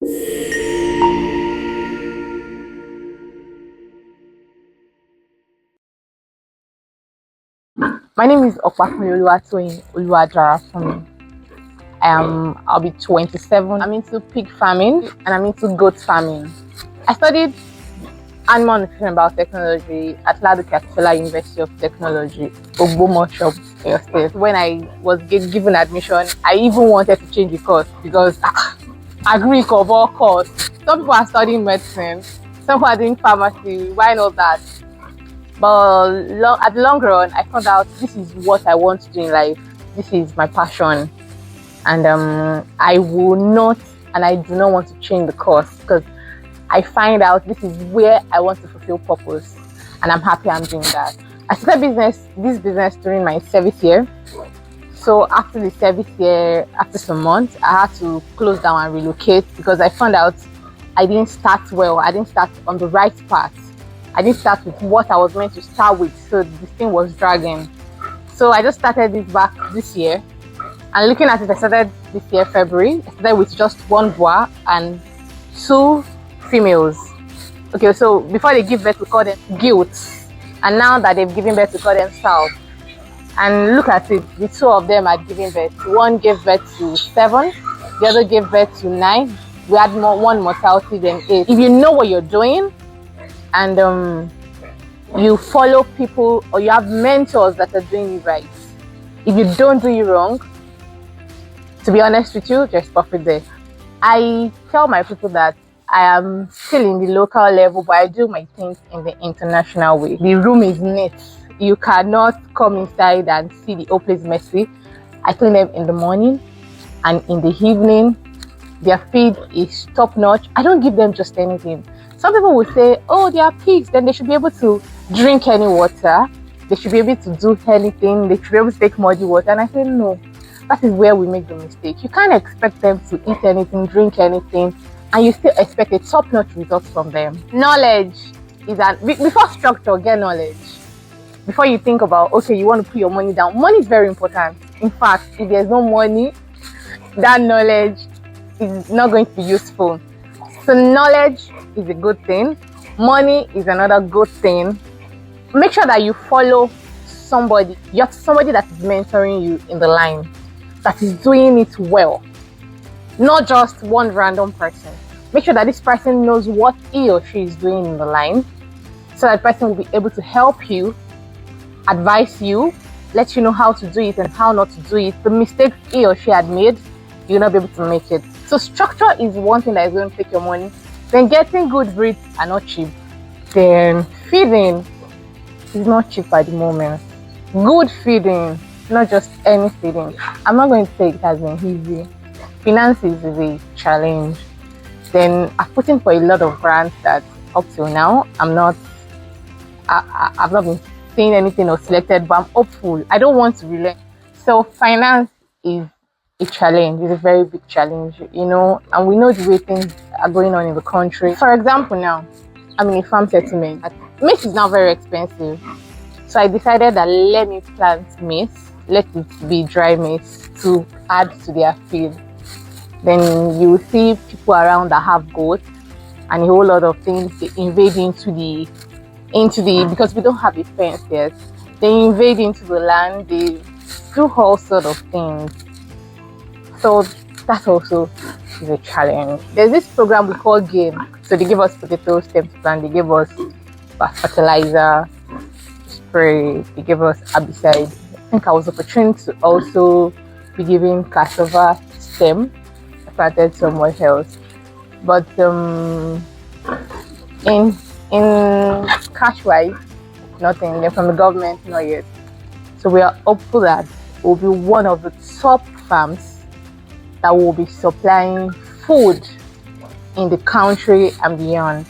My name is Opafunmi Oluwatoyin Oluwadarasimi. I'll be 27. I'm into pig farming and I'm into goat farming. I studied Animal Nutrition and Biotechnology at Oluwadoyinsola University of Technology, Oyo State. When I was given admission, I even wanted to change the course because agric of all course. Some people are studying medicine, some people are doing pharmacy. Why not that? But at the long run, I found out this is what I want to do in life. This is my passion, and I will not, and I do not want to change the course because I find out this is where I want to fulfill purpose, and I'm happy I'm doing that. I started this business during my service year. So after the service year, after some months, I had to close down and relocate because I found out I didn't start well. I didn't start on the right path. I didn't start with what I was meant to start with, so this thing was dragging. So I just started this back this year, and looking at it, I started this year February. I started with just one boar and 2 females. Okay, so before they give birth, we call them gilts, and now that they've given birth, we call them sows. And look at it, the 2 of them are giving birth. One gave birth to 7, the other gave birth to 9. We had one mortality than 8. If you know what you're doing, and you follow people or you have mentors that are doing it right, if you don't do it wrong, to be honest with you, there's profit there. I tell my people that I am still in the local level, but I do my things in the international way. The room is neat. You cannot come inside and see the whole place messy. I clean them in the morning and in the evening. Their feed is top notch. I don't give them just anything. Some people will say, oh, they are pigs, then they should be able to drink any water. They should be able to do anything. They should be able to take muddy water. And I say, no, that is where we make the mistake. You can't expect them to eat anything, drink anything, and you still expect a top-notch result from them. Knowledge is before structure, get knowledge. Before you think about, okay, you want to put your money down. Money is very important. In fact, if there's no money, that knowledge is not going to be useful. So knowledge is a good thing. Money is another good thing. Make sure that you follow somebody. You have somebody that is mentoring you in the line, that is doing it well. Not just one random person. Make sure that this person knows what he or she is doing in the line, so that person will be able to help you, advise you, let you know how to do it and how not to do it. The mistakes he or she had made, you'll not be able to make it. So structure is one thing that is going to take your money. Then getting good breeds are not cheap. Then feeding is not cheap at the moment. Good feeding, not just any feeding. I'm not going to say it has been easy. Finances is a challenge. Then I've put in for a lot of grants that up till now I've not been seeing anything or selected, but I'm hopeful. I don't want to relent. So finance is a challenge. It's a very big challenge, and we know the way things are going on in the country. For example, now I'm in a farm settlement. Maize is now very expensive, so I decided that let me plant maize, let it be dry maize to add to their feed. Then you will see people around that have goats and a whole lot of things. They invade into the because we don't have a fence yet. They invade into the land. They do all sort of things. So that also is a challenge. There's this program we call GAIN. So they give us potato stem to plant. They give us fertilizer, spray. They give us herbicide. I think I was opportunity to also be given cassava stem. I planted somewhere else, but in cash wise, nothing. Then from the government, not yet. So we are hopeful that we'll be one of the top farms that will be supplying food in the country and beyond.